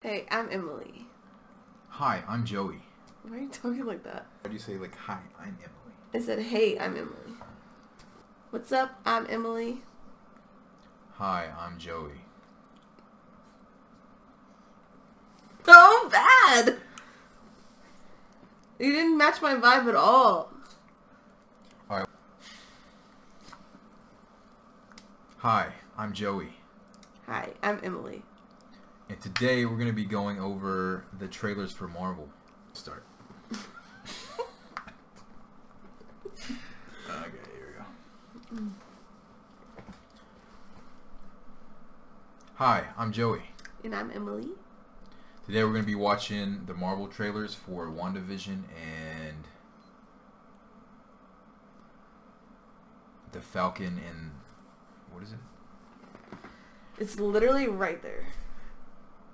Hey, I'm Emily. Hi, I'm Joey. Why are you talking like that? Why do you say like, hi, I'm Emily? I said, hey, I'm Emily. What's up? I'm Emily. Hi, I'm Joey. So bad! You didn't match my vibe at all. Alright. Hi, I'm Joey. Hi, I'm Emily. And today we're going to be going over the trailers for Marvel. Start. Okay, here we go. Hi, I'm Joey. And I'm Emily. Today we're going to be watching the Marvel trailers for WandaVision and the Falcon and... what is it? It's literally right there.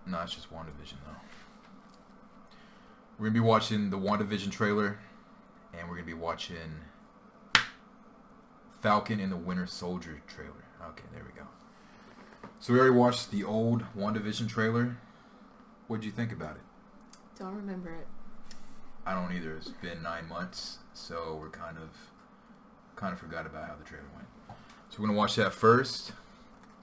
No, it's just WandaVision though. We're going to be watching the WandaVision trailer, and we're going to be watching Falcon and the Winter Soldier trailer. Okay, there we go. So we already watched the old WandaVision trailer. What did you think about it? Don't remember it. I don't either. It's been 9 months, so we're kind of forgot about how the trailer went. So we're going to watch that first.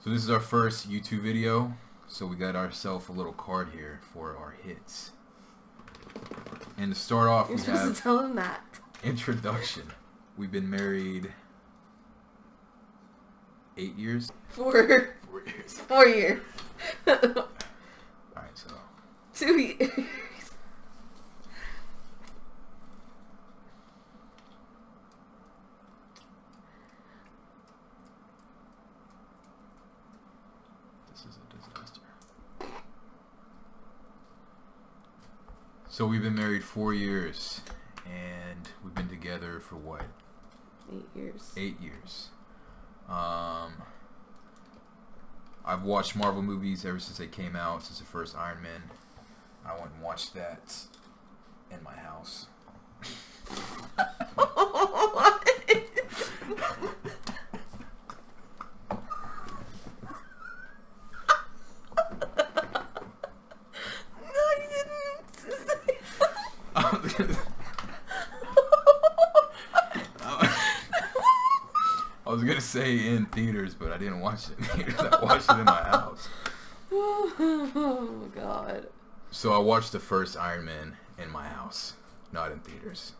So this is our first YouTube video. So we got ourselves a little card here for our hits. And to start off, You're we supposed have to tell him that. introduction. We've been married 8 years? 4 years. 4 years. Alright, so 2 years. this is a disaster. So we've been married 4 years, and we've been together for what? 8 years. 8 years. I've watched Marvel movies ever since they came out, since the first Iron Man. I went and watched that in my house. What? No, you didn't. I was gonna say in theaters, but I didn't watch it in theaters. I watched it in my house. Oh God. So I watched the first Iron Man in my house, not in theaters.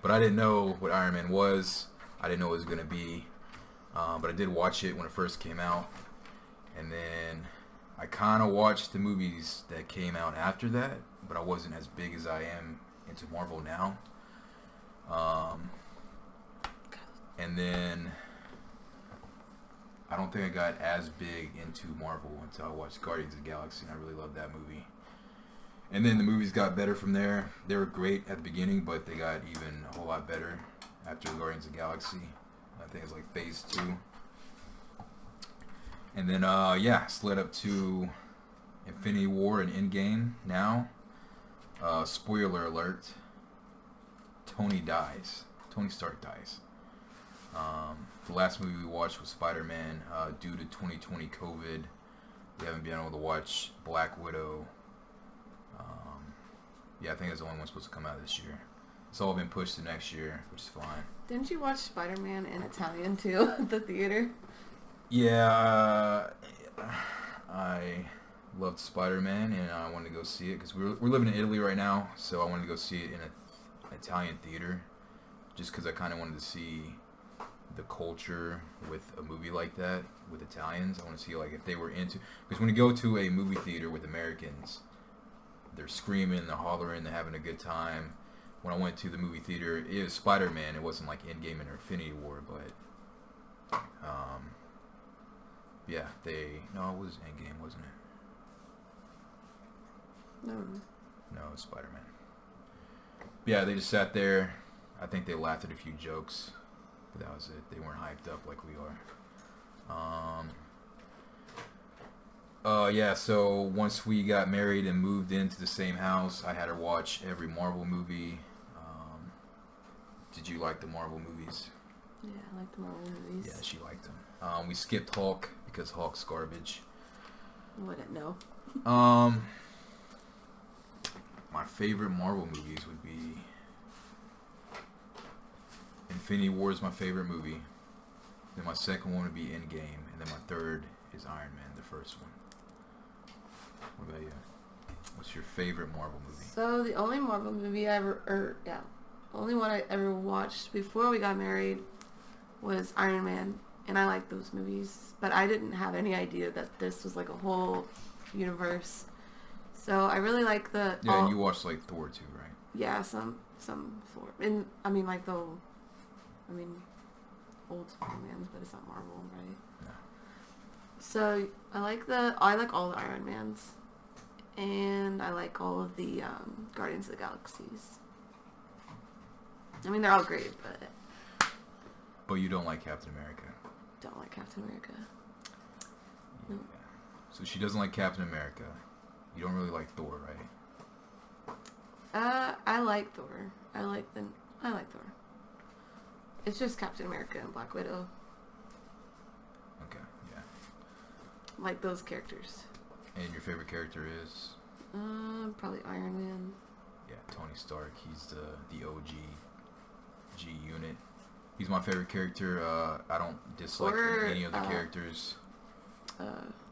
But I didn't know what Iron Man was. I didn't know what it was gonna be. But I did watch it when it first came out, and then I kind of watched the movies that came out after that. But I wasn't as big as I am into Marvel now. And then I don't think I got as big into Marvel until I watched Guardians of the Galaxy, and I really loved that movie. And then the movies got better from there. They were great at the beginning, but they got even a whole lot better after Guardians of the Galaxy. I think it's like phase 2. And then, yeah, slid up to Infinity War and Endgame now. Spoiler alert. Tony dies. Tony Stark dies. The last movie we watched was Spider-Man. Due to 2020 COVID, we haven't been able to watch Black Widow. Yeah, I think that's the only one supposed to come out this year. It's all been pushed to next year, which is fine. Didn't you watch Spider-Man in Italian too at the theater? Yeah, I loved Spider-Man, and I wanted to go see it because we're living in Italy right now, so I wanted to go see it in an Italian theater, just because I kind of wanted to see the culture with a movie like that with Italians. I want to see like if they were into, because when you go to a movie theater with Americans, they're screaming, they're hollering, they're having a good time. When I went to the movie theater, it was Spider-Man. It wasn't like Endgame and Infinity War, but yeah, no, it was Endgame, wasn't it? No. No, it was Spider-Man. Yeah, they just sat there. I think they laughed at a few jokes, but that was it. They weren't hyped up like we are. Yeah, so once we got married and moved into the same house, I had her watch every Marvel movie. Did you like the Marvel movies? Yeah, I like the Marvel movies. Yeah, she liked them. We skipped Hulk because Hulk's garbage. Wouldn't know. favorite Marvel movies would be Infinity War is my favorite movie. Then my second one would be Endgame, and then my third is Iron Man, the first one. What about you? What's your favorite Marvel movie? So the only Marvel movie only one I ever watched before we got married was Iron Man, and I like those movies, but I didn't have any idea that this was like a whole universe. So I really like the. Yeah, and you watched like Thor too, right? Yeah, some Thor, and old Spider-Mans, but it's not Marvel, right? No. So I like all the Iron Mans, and I like all of the Guardians of the Galaxies. I mean, they're all great, but you don't like Captain America. Don't like Captain America. Yeah. So she doesn't like Captain America. You don't really like Thor, right? I like Thor. I like Thor. It's just Captain America and Black Widow. Okay, yeah. Like those characters. And your favorite character is? Probably Iron Man. Yeah, Tony Stark. He's the OG G Unit. He's my favorite character. I don't dislike any of the characters.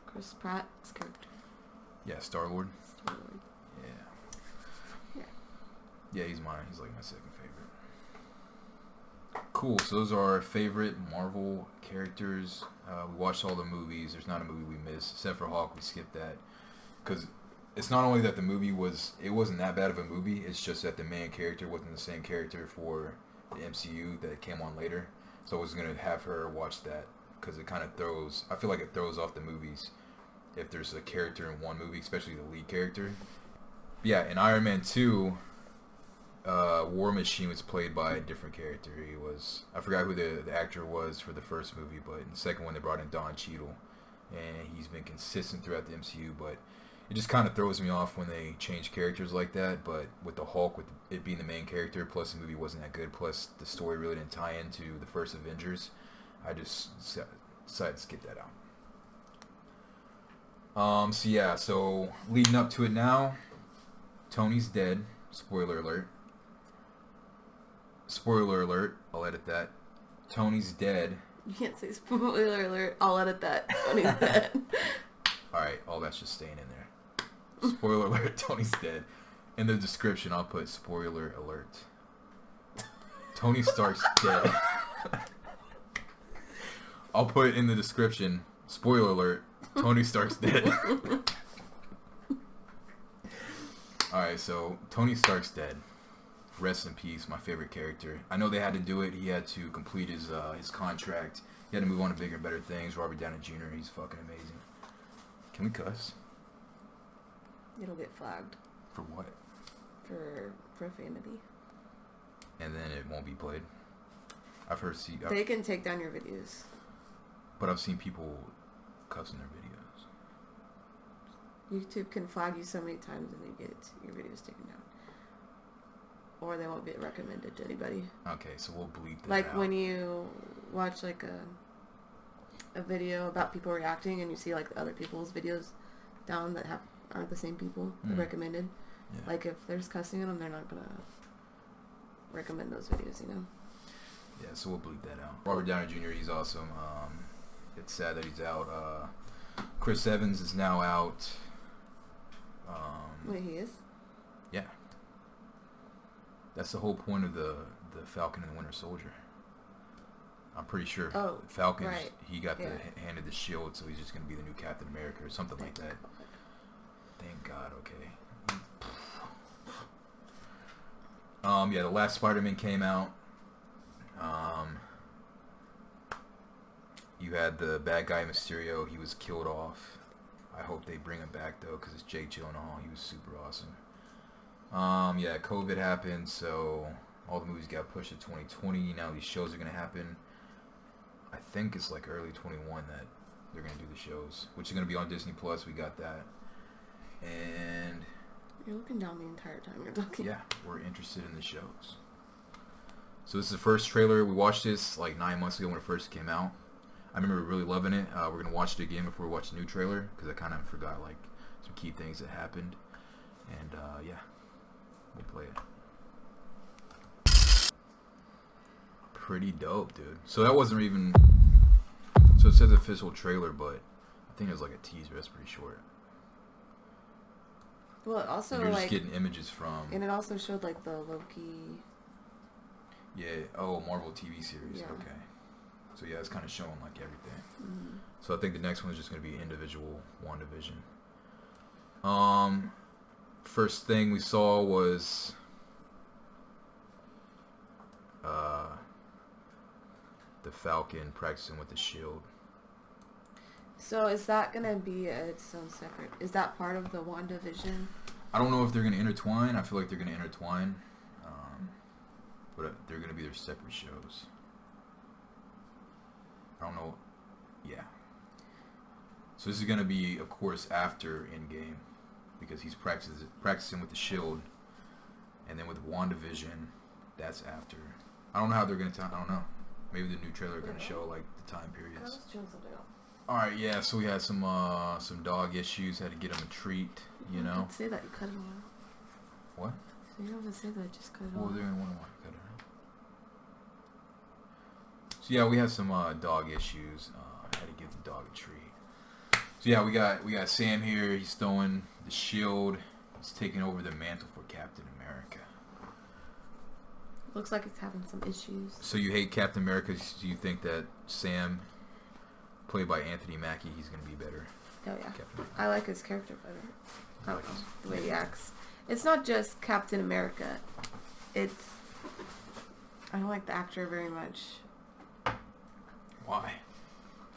Chris Pratt's character. Yeah, Star-Lord. Star-Lord. Yeah. Yeah, he's like my second favorite. Cool. So those are our favorite Marvel characters. We watched all the movies. There's not a movie we missed, except for Hulk. We skipped that because it's not only that the movie wasn't that bad of a movie. It's just that the main character wasn't the same character for the MCU that came on later. So I was gonna have her watch that because it kind of throws. I feel like it throws off the movies if there's a character in one movie, especially the lead character. But yeah, in Iron Man 2. War Machine was played by a different character. I forgot who the actor was for the first movie, but in the second one they brought in Don Cheadle, and he's been consistent throughout the MCU, but it just kind of throws me off when they change characters like that. But with the Hulk, with it being the main character, plus the movie wasn't that good, plus the story really didn't tie into the first Avengers, I just decided to skip that out. So leading up to it now, Tony's dead. Spoiler alert. Spoiler alert. I'll edit that. Tony's dead. You can't say spoiler alert. I'll edit that. Tony's dead. Alright, all that's just staying in there. Spoiler alert. Tony's dead. In the description, I'll put spoiler alert. Tony Stark's dead. I'll put in the description, spoiler alert, Tony Stark's dead. Alright, so Tony Stark's dead. Rest in peace, my favorite character. I know they had to do it. He had to complete his contract. He had to move on to bigger and better things. Robert Downey Jr., he's fucking amazing. Can we cuss? It'll get flagged. For what? For profanity. And then it won't be played? I've heard... They can take down your videos. But I've seen people cuss in their videos. YouTube can flag you so many times and you get your videos taken down. Or they won't get recommended to anybody. Okay, so we'll bleep that like out. when you watch like a video about people reacting and you see like other people's videos down that aren't the same people that recommended. Yeah. Like if there's cussing in them, they're not gonna recommend those videos, you know? Yeah, so we'll bleep that out. Robert Downey Jr., he's awesome. It's sad that he's out. Chris Evans is now out. Wait, he is? Yeah. That's the whole point of the Falcon and the Winter Soldier. I'm pretty sure Falcon, right. He got handed the shield, so he's just going to be the new Captain America or something like that. Thank God, okay. The last Spider-Man came out. You had the bad guy Mysterio. He was killed off. I hope they bring him back, though, because it's Jake Gyllenhaal. He was super awesome. COVID happened, so all the movies got pushed to 2020. Now these shows are going to happen. I think it's like early 21 that they're going to do the shows, which is going to be on Disney Plus. We got that. And you're looking down the entire time you're talking. Yeah, we're interested in the shows. So this is the first trailer. We watched this like 9 months ago when it first came out. I remember really loving it. We're going to watch it again before we watch the new trailer because I kind of forgot like some key things that happened. And yeah. We'll play it. Pretty dope, dude. So that wasn't even... So it says official trailer, but I think it was like a teaser. That's pretty short. Well, it also and you're like... just getting images from... And it also showed like the Loki... Yeah. Oh, Marvel TV series. Yeah. Okay. So yeah, it's kind of showing like everything. Mm-hmm. So I think the next one is just going to be individual WandaVision. First thing we saw was the Falcon practicing with the shield. So is that gonna be its own separate? Is that part of the WandaVision? I don't know if they're going to intertwine. I feel like they're going to intertwine, but they're going to be their separate shows. I don't know. Yeah. So this is going to be, of course, after Endgame, because he's practicing with the shield, and then with WandaVision, that's after. I don't know how they're going to. I don't know. Maybe the new trailer is going to show like the time periods. All right, yeah. So we had some dog issues. Had to get him a treat. You know. Say that you cut it off. What? So you don't have to say that. Just cut it Well, off. they're going to want to cut it off. So yeah, we had some dog issues. Had to give the dog a treat. So yeah, we got Sam here. He's throwing the shield. He's taking over the mantle for Captain America. Looks like it's having some issues. So you hate Captain America? Do you think that Sam, played by Anthony Mackie, he's gonna be better? Oh yeah, Captain I like his character better. I don't know the way he acts. It's not just Captain America. It's I don't like the actor very much. Why?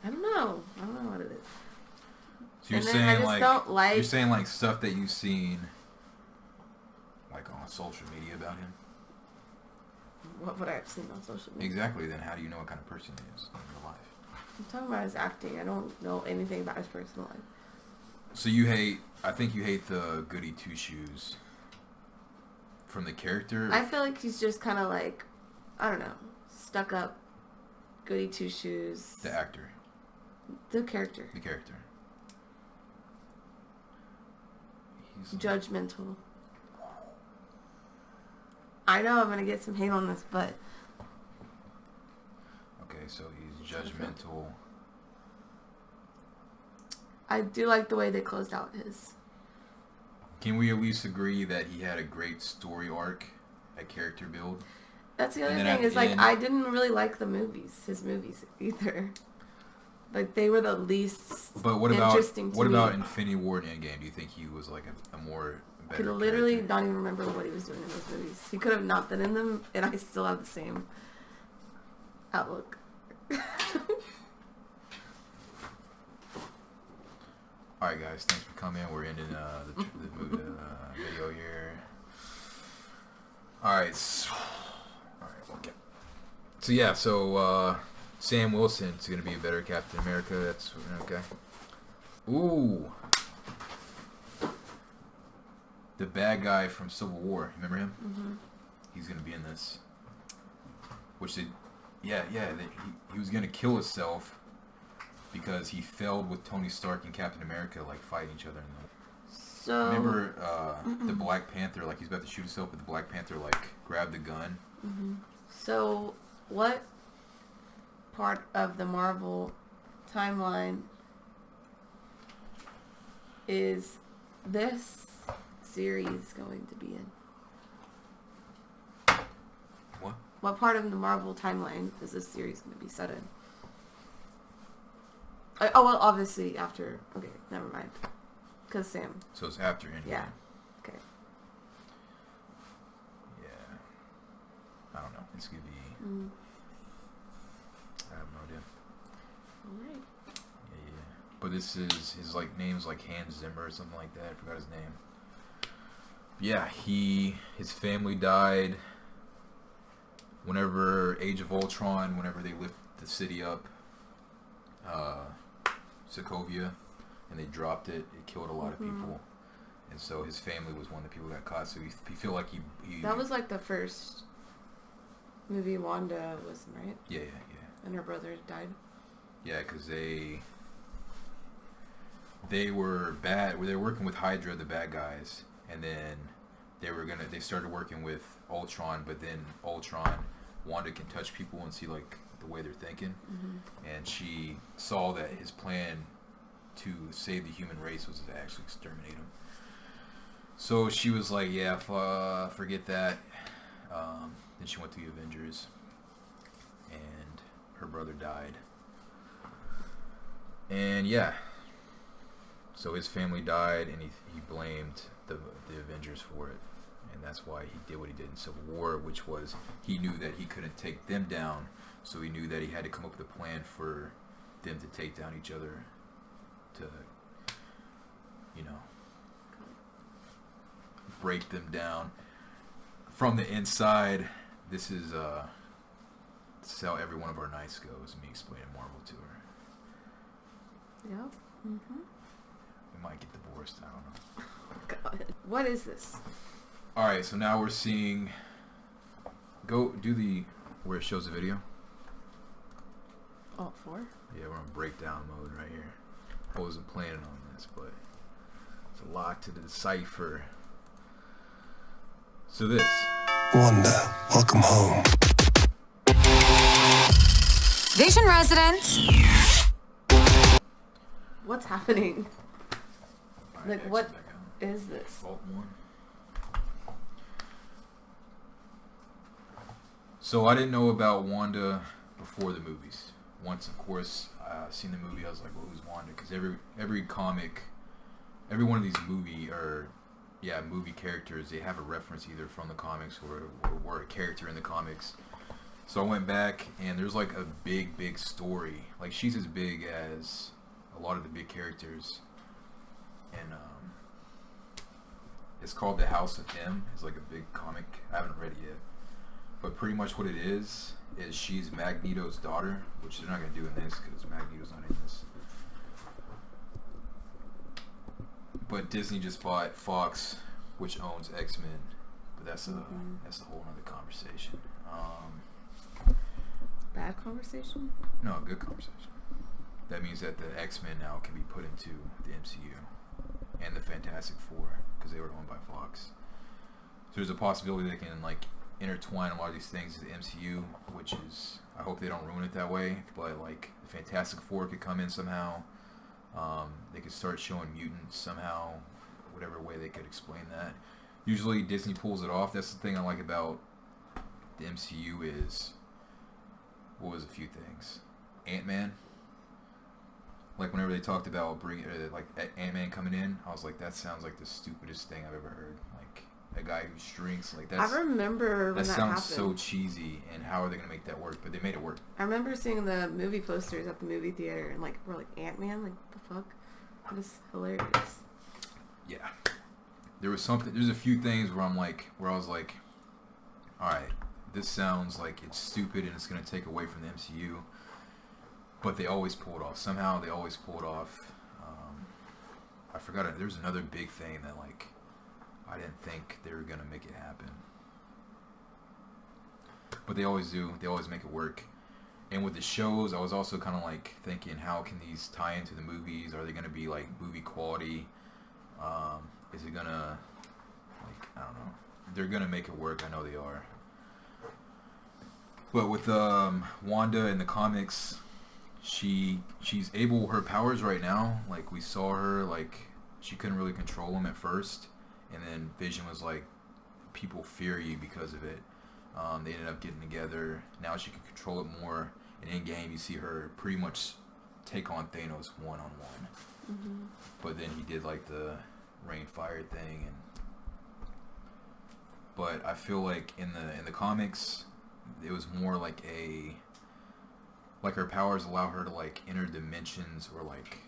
I don't know. I don't know what it is. So you're And then I saying just like don't like- you're saying like stuff that you've seen, like on social media about him. What would I have seen on social media? Exactly. Then how do you know what kind of person he is in real life? I'm talking about his acting. I don't know anything about his personal life. So you hate? I think you hate the goody two shoes from the character. I feel like he's just kind of like, I don't know, stuck up, goody two shoes. The actor. The character. The character. He's Judgmental. I know I'm gonna get some hate on this, but okay, so he's judgmental. I do like the way they closed out his. Can we at least agree that he had a great story arc, a character build? That's the other And then at thing is the like end- I didn't really like his movies either. Like they were the least But what about interesting to what me. about Infinity War and Endgame? Do you think he was like a more I better could literally character? not even remember what he was doing in those movies. He could have not been in them, and I still have the same outlook. All right, guys, thanks for coming. We're ending the video here. All right, okay. So yeah, Sam Wilson's gonna be a better Captain America. That's okay. Ooh, the bad guy from Civil War. Remember him? Mm-hmm. He's gonna be in this. Which he was gonna kill himself because he failed with Tony Stark and Captain America like fighting each other. So Remember the Black Panther? Like he's about to shoot himself, but the Black Panther like grabbed the gun. Mm-hmm. So what part of the Marvel timeline is this series going to be in? What? What part of the Marvel timeline is this series going to be set in? Oh, well, obviously after... Okay, never mind. Because Sam. So it's after Endgame. Yeah. Okay. Yeah. I don't know. It's gonna be. I have no idea. Alright. Yeah. But this is his like name's like Hans Zimmer or something like that. I forgot his name. Yeah, his family died. Whenever Age of Ultron, whenever they lift the city up, Sokovia, and they dropped it, it killed a lot of people, and so his family was one of the people that got caught. So he feel like he That was like the first movie Wanda was in, right? yeah. And her brother died. Yeah, because they were bad. They were working with Hydra, the bad guys, and then they started working with Ultron, but then Wanda can touch people and see like the way they're thinking, and she saw that his plan to save the human race was to actually exterminate him. So she was like, yeah, forget that. Then she went to the Avengers, and her brother died. And yeah, so his family died, and he blamed the Avengers for it. And that's why he did what he did in Civil War, which was he knew that he couldn't take them down, so he knew that he had to come up with a plan for them to take down each other, to, you know, break them down from the inside. This is how every one of our nights goes. Me explaining Marvel to her. Yep. Mm-hmm. We might get divorced. I don't know. God. What is this? All right, so now we're seeing. Go do the where it shows the video. Alt 4. Yeah, we're on breakdown mode right here. I wasn't planning on this, but it's a lot to decipher. So this. Wanda, welcome home. Vision residents. What's happening? All right, Like, what is this? Vault 1. So I didn't know about Wanda before the movies. Once, of course, I seen the movie, I was like, well, who's Wanda? Because every comic, every one of these movie characters, they have a reference either from the comics or a character in the comics. So I went back, and there's like a big story. Like, she's as big as a lot of the big characters. And it's called The House of M. It's like a big comic. I haven't read it yet. But pretty much what it is she's Magneto's daughter, which they're not going to do in this because Magneto's not in this. But Disney just bought Fox, which owns X-Men. But that's a whole other conversation. Bad conversation? No, good conversation. That means that the X-Men now can be put into the MCU and the Fantastic Four because they were owned by Fox. So there's a possibility they can like intertwine a lot of these things to the MCU, which is, I hope they don't ruin it that way, but like the Fantastic Four could come in somehow. They could start showing mutants somehow, whatever way they could explain that. Usually Disney pulls it off. That's the thing I like about the MCU is, what was a few things? Ant-Man. Like whenever they talked about bringing like Ant-Man coming in, I was like, that sounds like the stupidest thing I've ever heard. Like a guy who shrinks, like that's. I remember when that happened. That sounds so cheesy, and how are they gonna make that work? But they made it work. I remember seeing the movie posters at the movie theater, and like we're like Ant-Man, like the fuck, that is hilarious. Yeah, there was something. There's a few things where I was like, all right, this sounds like it's stupid and it's gonna take away from the MCU. But they always pull it off. Somehow they always pull it off. I forgot it. There's another big thing that like I didn't think they were gonna make it happen. But they always do. They always make it work. And with the shows, I was also kind of like thinking, how can these tie into the movies? Are they gonna be like movie quality? Is it gonna like, I don't know. They're gonna make it work. I know they are. But with Wanda in the comics, she's able, her powers right now, like we saw her, like she couldn't really control them at first, and then Vision was like, people fear you because of it. They ended up getting together. Now she can control it more, and in game you see her pretty much take on Thanos one-on-one. Mm-hmm. But then he did like the rain fire thing, but I feel like in the comics it was more like her powers allow her to like enter dimensions, or like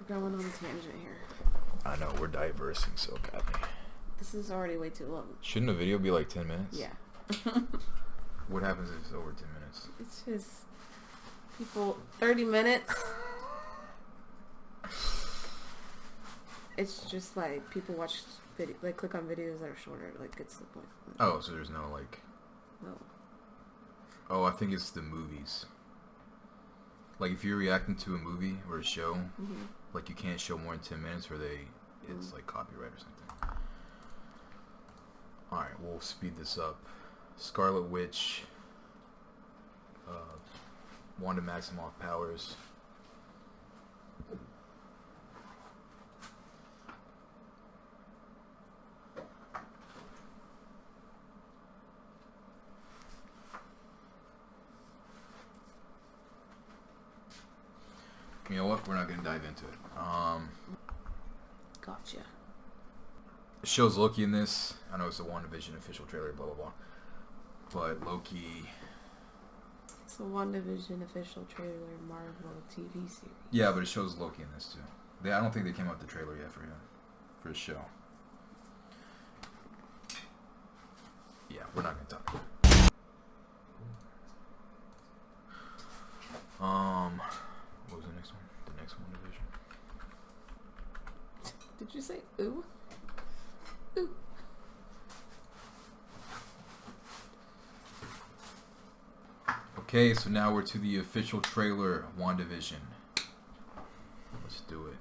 We're going on a tangent here. I know we're diversing, so got me. This is already way too long. Shouldn't a video be like 10 minutes? Yeah. What happens if it's over 10 minutes? It's just people 30 minutes. It's just like people watch video, like click on videos that are shorter, like gets to the point. Oh, so there's no like. No. Oh, I think it's the movies. Like if you're reacting to a movie or a show, like you can't show more than 10 minutes, or it's like copyright or something. All right, we'll speed this up. Scarlet Witch, Wanda Maximoff powers. You know what? We're not going to dive into it. Gotcha. It shows Loki in this. I know it's a WandaVision official trailer, blah, blah, blah. But Loki... It's a WandaVision official trailer Marvel TV series. Yeah, but it shows Loki in this too. I don't think they came out with the trailer yet for him. For his show. Yeah, we're not going to talk about it. What was the next one? The next WandaVision. Did you say ooh? Ooh. Okay, so now we're to the official trailer, WandaVision. Let's do it.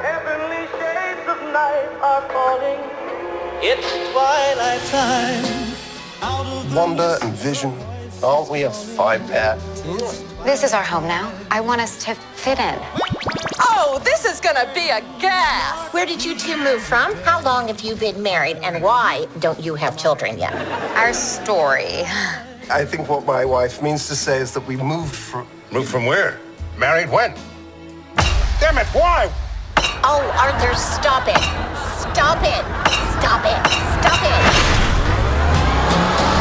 Heavenly shades of night are falling. It's twilight time. Out of Wanda and Vision, aren't we a five-pair? This is our home now. I want us to fit in. Oh, this is gonna be a gas! Where did you two move from? How long have you been married? And why don't you have children yet? Our story. I think what my wife means to say is that we moved from... Moved from where? Married when? Damn it, why? Oh, Arthur, stop it. Stop it. Stop it. Stop it.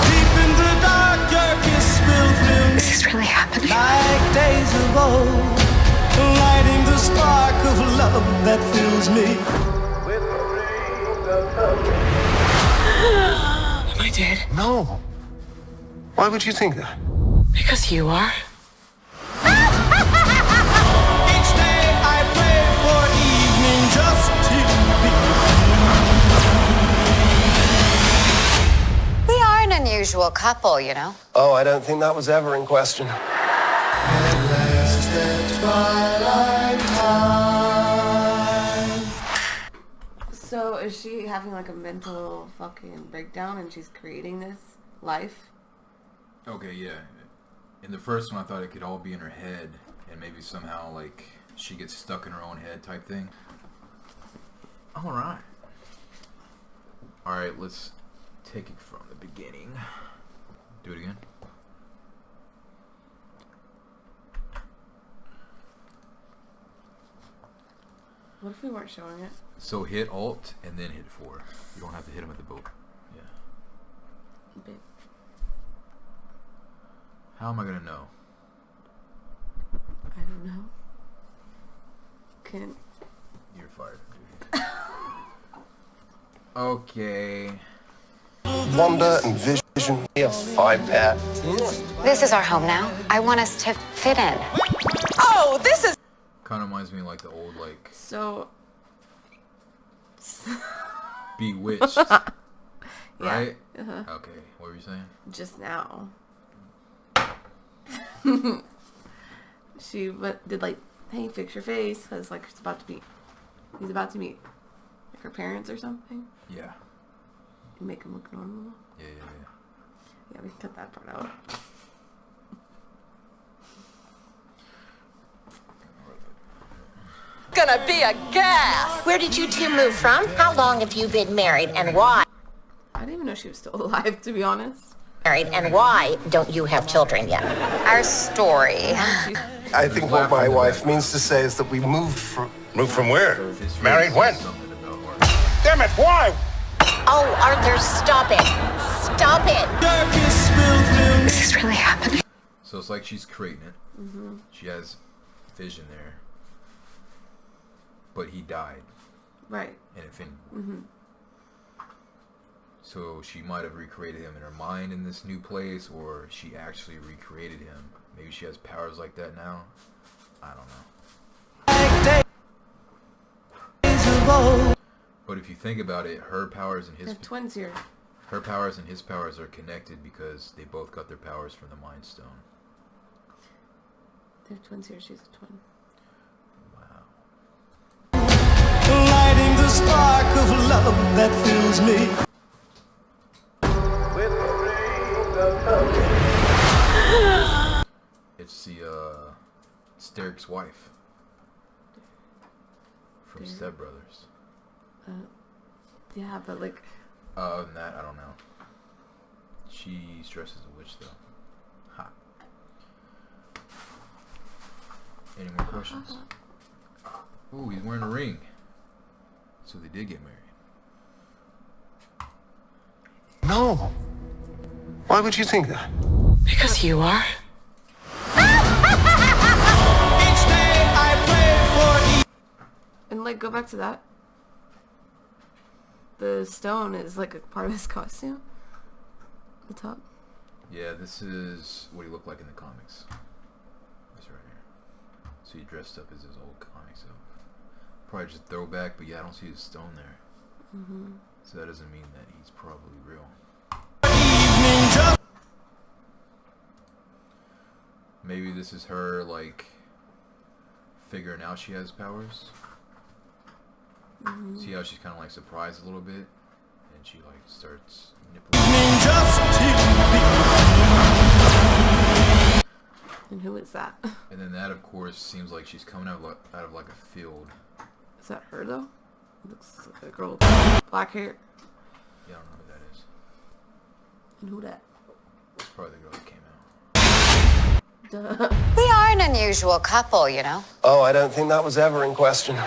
deep in the dark, your kiss spilled through Is this really happening? like days of old, lighting the spark of love that fills me with dreams of hope. Am I dead? No. Why would you think that? Because you are. Each day I pray for evening just to be. We are an unusual couple, you know. Oh, I don't think that was ever in question. So is she having like a mental fucking breakdown and she's creating this life? Okay, yeah. In the first one, I thought it could all be in her head, and maybe somehow, like, she gets stuck in her own head type thing. Alright. Alright, let's take it from the beginning. Do it again. What if we weren't showing it? So hit Alt, and then hit 4. You don't have to hit him at the boat. Yeah. Babe. How am I gonna know? I don't know. Can You're fired, dude. Okay. Wanda and Vision, we are five-pair. This is our home now. I want us to fit in. Oh, this is. Kind of reminds me of like the old, like, so Bewitched. Right? Uh-huh. Okay, what were you saying? Just now. She did like, hey, fix your face, because like he's about to meet like her parents or something. Yeah. And make him look normal. Yeah. Yeah, we can cut that part out. Gonna be a gas! Where did you two move from? How long have you been married? And why? I didn't even know she was still alive, to be honest. Married. And why don't you have children yet? Our story. She's I think what my wife means to say is that we moved from... Moved from where? His Married face when? says something about her. Damn it, why? Oh, Arthur, stop it. Stop it. Your kiss spilled through. Is this really happening? So it's like she's creating it. She has Vision there. But he died right. in Infinity War. So she might have recreated him in her mind in this new place, or she actually recreated him. Maybe she has powers like that now. I don't know. Days of old. But if you think about it, her powers and his... The twins here. Her powers and his powers are connected because they both got their powers from the Mind Stone. They're twins here. She's a twin. Wow. Lighting the spark of love that fills me. It's Derek's wife from Step Brothers. Yeah, but like... Other than that, I don't know. She's dressed as a witch, though. Ha. Any more questions? Ooh, he's wearing a ring. So they did get married. No. Why would you think that? Because you are. Each day I pray for each. And like, go back to that. The stone is like a part of his costume. The top. Yeah, this is what he looked like in the comics. This right here. So he dressed up as his old comic self. Probably just throwback, but yeah, I don't see his stone there. So that doesn't mean that he's probably real. Maybe this is her, like, figuring out she has powers. See how she's kind of, like, surprised a little bit? And she, like, starts manipulating. And who is that? And then that, of course, seems like she's coming out of like, a field. Is that her, though? Looks like a girl with black hair. Yeah, I don't know who that is. And who that? It's probably the girl that came out. Duh. We are an unusual couple, you know. Oh, I don't think that was ever in question.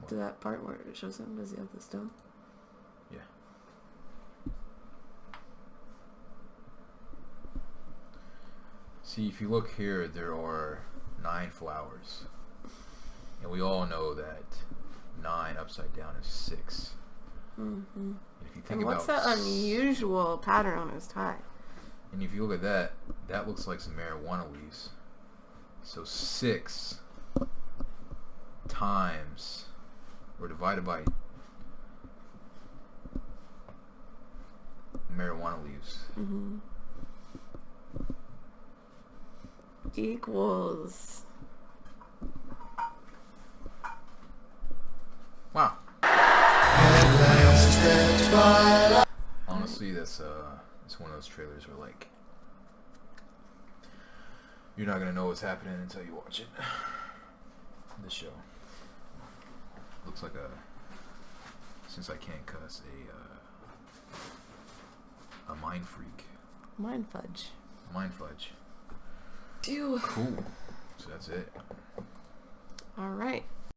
To that part where it shows him, does he have the stone? Yeah. See, if you look here, there are 9 flowers. And we all know that 9 upside down is 6. And if you think And what's that unusual pattern on his tie? And if you look at that, that looks like some marijuana leaves. So 6 times, or divided by marijuana leaves. Equals... Wow. Honestly, it's one of those trailers where, like, you're not gonna know what's happening until you watch it. This show looks like since I can't cuss, a mind freak. Mind fudge. Mind fudge. Ew. Cool. So that's it. Alright.